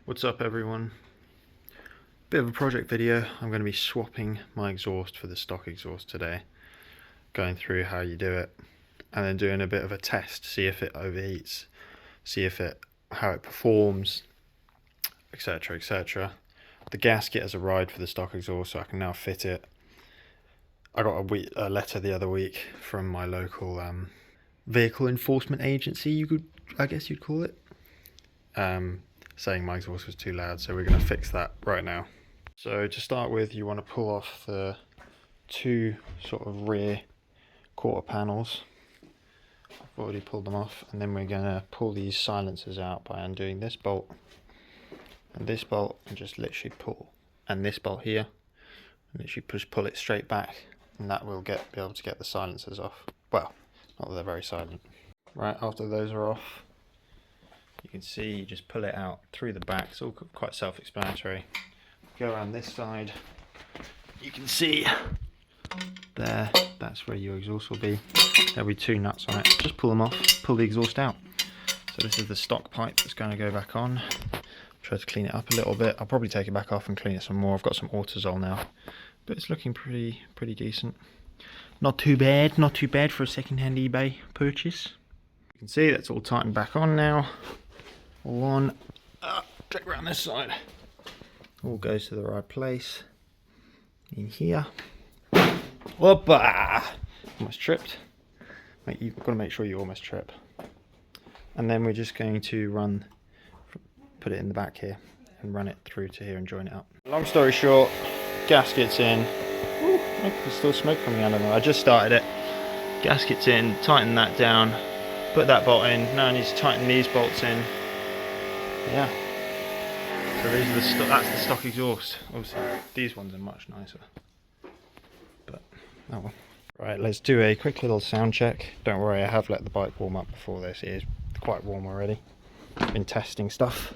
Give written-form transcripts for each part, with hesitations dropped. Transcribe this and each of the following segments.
What's up everyone? Bit of a project video. I'm going to be swapping my exhaust for the stock exhaust today. Going through how you do it and then doing a bit of a test, see if it overheats, see how it performs, etc, etc. The gasket has arrived for the stock exhaust, so I can now fit it. I got a letter the other week from my local vehicle enforcement agency, I guess you'd call it, saying my exhaust was too loud, so we're going to fix that right now. So to start with, you want to pull off the two sort of rear quarter panels. I've already pulled them off, and then we're going to pull these silencers out by undoing this bolt and this bolt, and just literally pull, and this bolt here, and literally just pull it straight back, and that will be able to get the silencers off. Well, not that they're very silent. Right after those are off, you can see you just pull it out through the back. It's all quite self-explanatory. Go around this side, you can see there, that's where your exhaust will be. There'll be two nuts on it. Just pull them off, pull the exhaust out. So this is the stock pipe that's going to go back on. Try to clean it up a little bit. I'll probably take it back off and clean it some more. I've got some Autozol now, but it's looking pretty decent. Not too bad for a second-hand eBay purchase. You can see that's all tightened back on now. All on. Check around this side. All goes to the right place. In here. Whoppa! Almost tripped. Mate, you've got to make sure you almost trip. And then we're just going to put it in the back here and run it through to here and join it up. Long story short, gasket's in. Ooh, there's still smoke coming out of it. I just started it. Gasket's in, tighten that down, put that bolt in. Now I need to tighten these bolts in. Yeah. So that's the stock exhaust. Obviously, these ones are much nicer. But, oh well. Right, let's do a quick little sound check. Don't worry, I have let the bike warm up before this. It is quite warm already. Been testing stuff.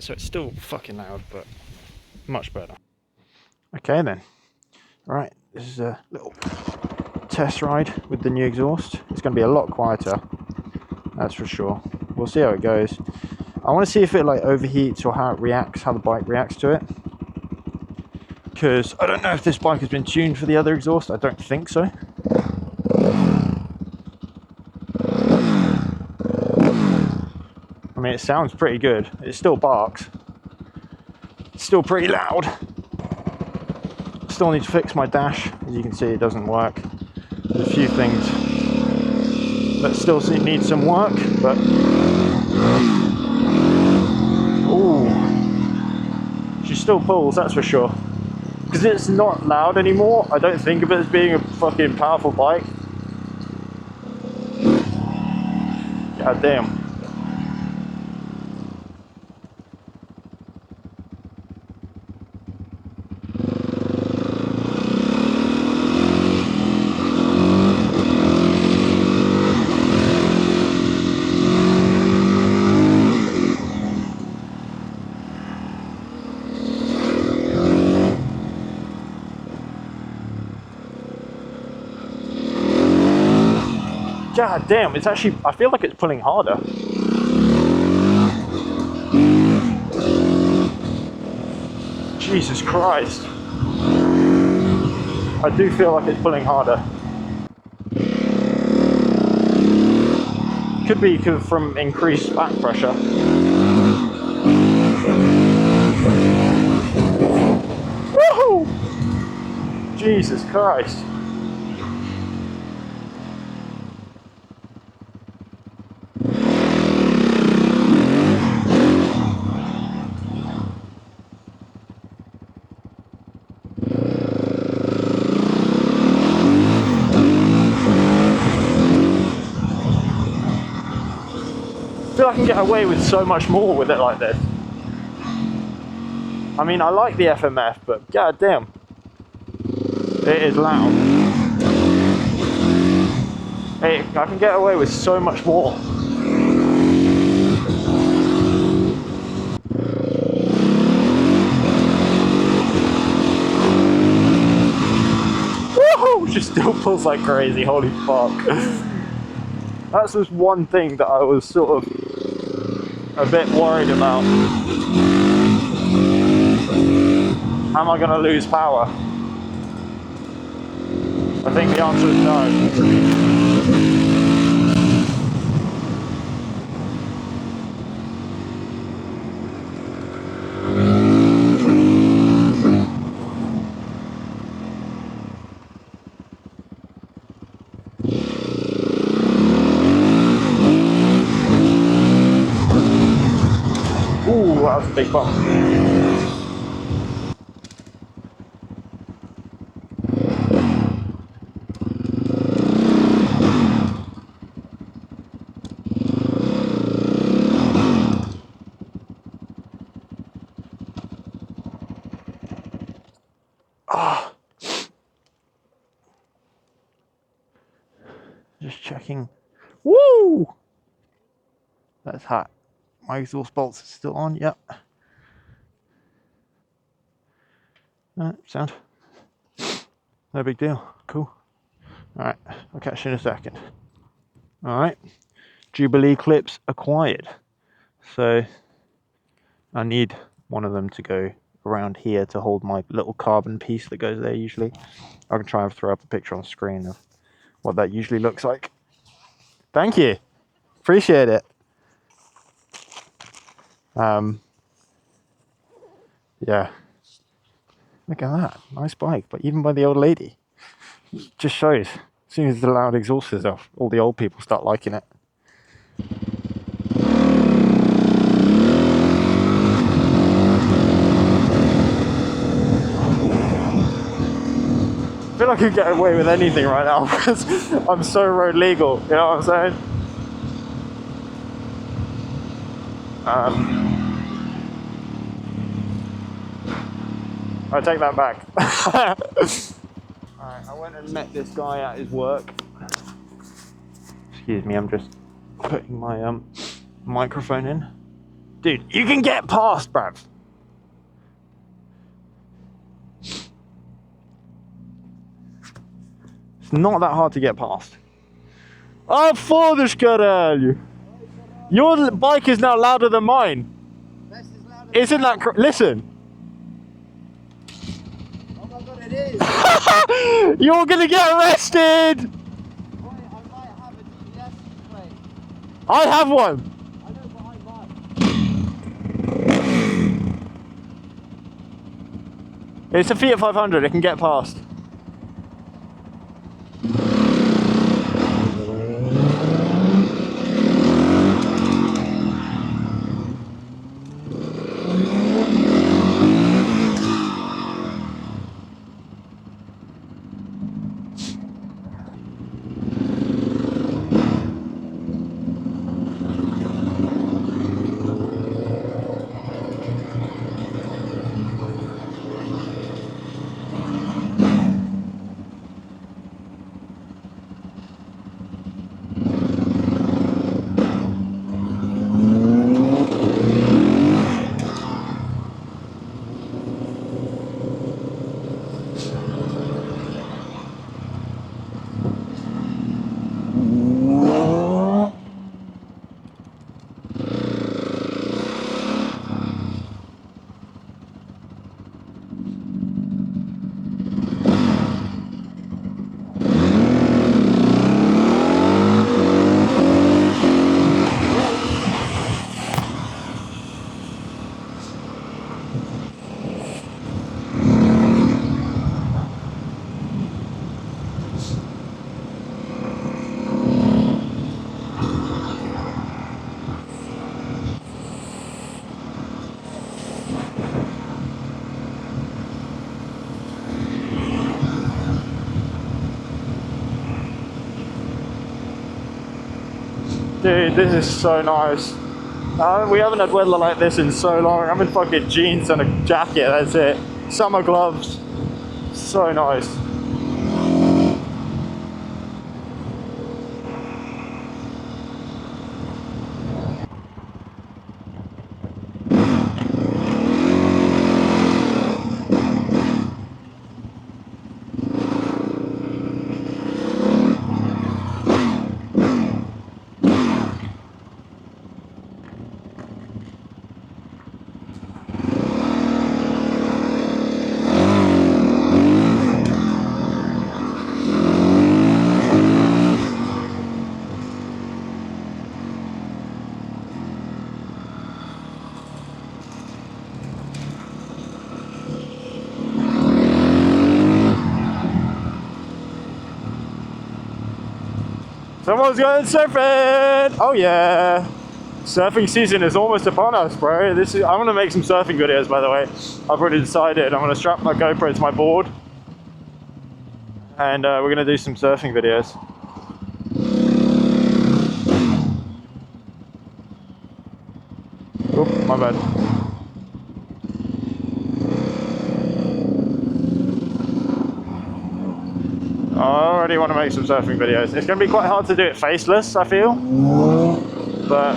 So it's still fucking loud, but much better. Okay then. Right, this is a little test ride with the new exhaust. It's going to be a lot quieter, that's for sure. We'll see how it goes. I want to see if it like overheats or how the bike reacts to it. Because I don't know if this bike has been tuned for the other exhaust. I don't think so. I mean, it sounds pretty good. It still barks. It's still pretty loud. Still need to fix my dash. As you can see, it doesn't work. There's a few things that still need some work, but ooh, she still pulls, that's for sure. Because it's not loud anymore, I don't think of it as being a fucking powerful bike. God damn. God damn, it's actually, I feel like it's pulling harder. Jesus Christ. I do feel like it's pulling harder. Could be from increased back pressure. Woohoo! Jesus Christ. I feel I can get away with so much more with it like this. I mean, I like the FMF, but god damn, it is loud. I can get away with so much more. smells like crazy, holy fuck. That's just one thing that I was sort of a bit worried about. Am I gonna lose power? I think the answer is no. Ooh, that was a big bump. Ah, just checking. Woo! That's hot. My exhaust bolts are still on. Yep. Sound. No big deal. Cool. Alright, I'll catch you in a second. Alright. Jubilee clips acquired. So I need one of them to go around here to hold my little carbon piece that goes there usually. I can try and throw up a picture on the screen of what that usually looks like. Thank you. Appreciate it. Yeah. Look at that. Nice bike, but even by the old lady. Just shows. As soon as the loud exhaust is off, all the old people start liking it. I feel like I could get away with anything right now because I'm so road legal, you know what I'm saying? I take that back. Alright, I went and met this guy at his work. Excuse me, I'm just putting my microphone in. Dude, you can get past, bruv. It's not that hard to get past. Oh, foda-se, caralho! Your bike is now louder than mine. Isn't that listen? Oh my god, it is! You're gonna get arrested! Boy, I might have a DBS plate. I have one! I know, but I might. It's a Fiat 500, it can get past. Dude, this is so nice. We haven't had weather like this in so long. I'm in fucking jeans and a jacket, that's it. Summer gloves. So nice. Someone's going surfing! Oh yeah! Surfing season is almost upon us, bro. I'm gonna make some surfing videos, by the way. I've already decided. I'm gonna strap my GoPro to my board, and we're gonna do some surfing videos. Oop, my bad. I already want to make some surfing videos. It's going to be quite hard to do it faceless, I feel. But,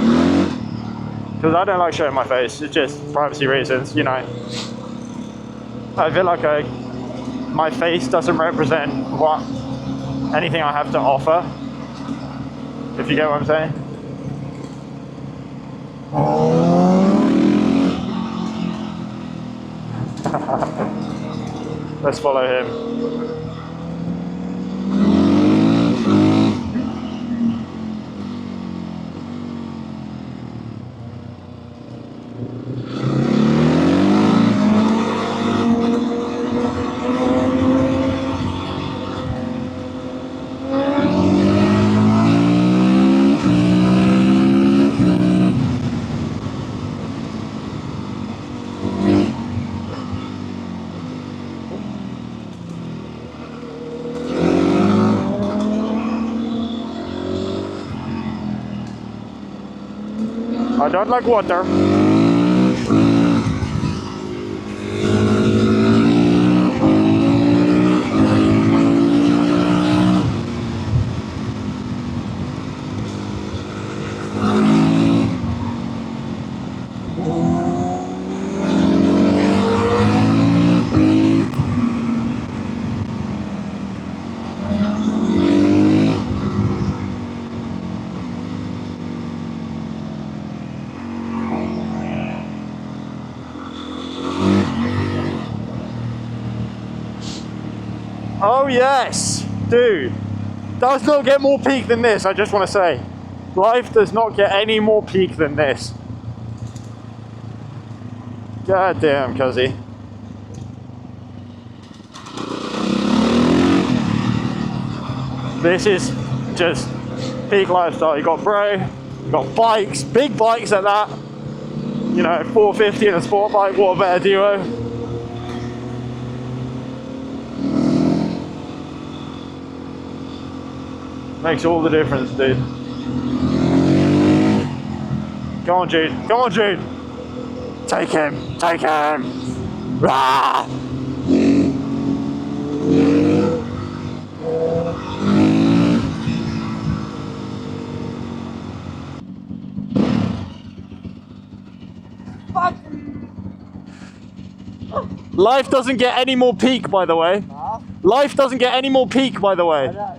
because I don't like showing my face, it's just privacy reasons, you know. I feel like my face doesn't represent anything I have to offer, if you get what I'm saying. Let's follow him. I don't like water. Oh yes, dude, does not get more peak than this. I just want to say, life does not get any more peak than this. God damn, cuzzy. This is just peak lifestyle. You got bro, you got bikes, big bikes at that. You know, 450 and a sport bike, what a better duo. Makes all the difference, dude. Go on, Jude. Come on, Jude. Take him. Take him. Rah! Life doesn't get any more peak, by the way. Huh? Life doesn't get any more peak, by the way. I know.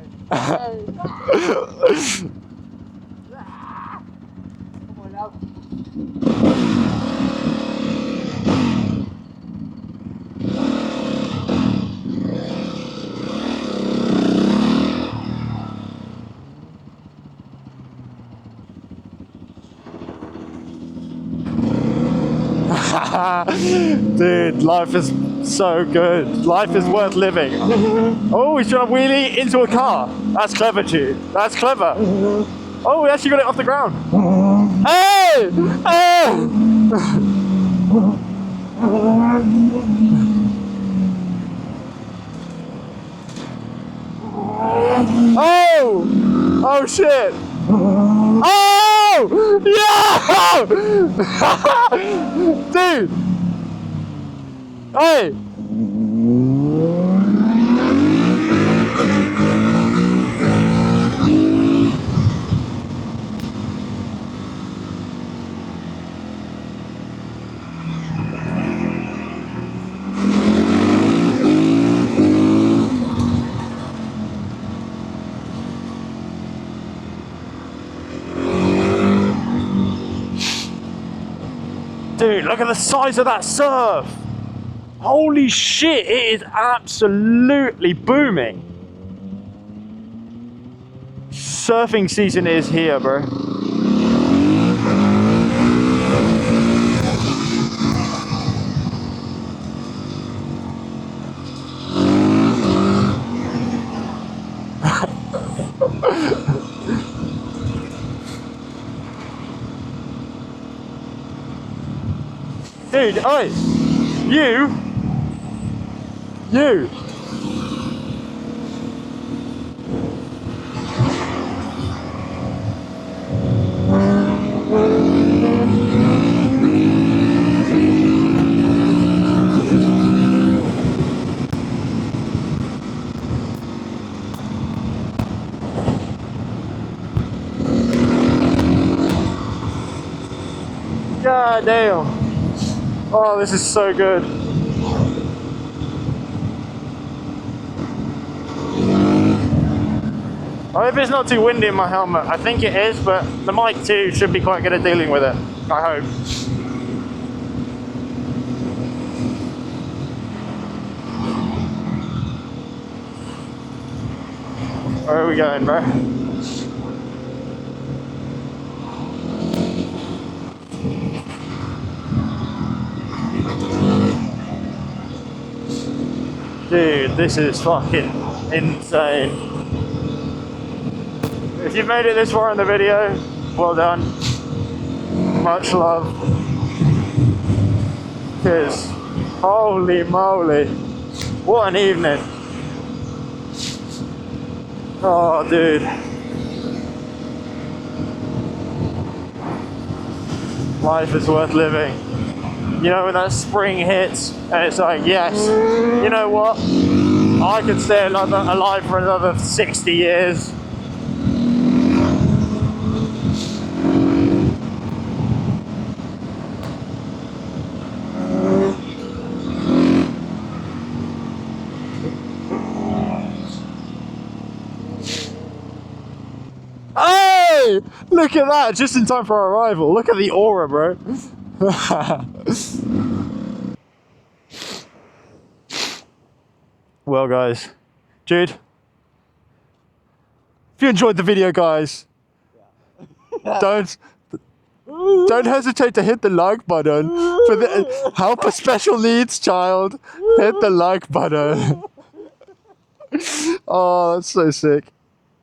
Dude, life is so good. Life is worth living. Oh, he's trying to wheelie into a car. That's clever, dude. That's clever. Oh, we actually got it off the ground. Hey! Hey! Oh! Oh shit! Oh! Yeah! Dude! Hey! Dude, look at the size of that surf! Holy shit, it is absolutely booming! Surfing season is here, bro. Dude, oi! You! God damn. Oh, this is so good. I hope it's not too windy in my helmet. I think it is, but the mic too should be quite good at dealing with it. I hope. Where are we going, bro? Dude, this is fucking insane. If you've made it this far in the video, well done. Much love. Because, holy moly, what an evening. Oh, dude. Life is worth living. You know, when that spring hits and it's like, yes, you know what? I could stay alive for another 60 years. Hey! Look at that, just in time for our arrival. Look at the aura, bro. Well, guys, Jude, if you enjoyed the video, guys, don't hesitate to hit the like button for the help a special needs child. Hit the like button. Oh, that's so sick.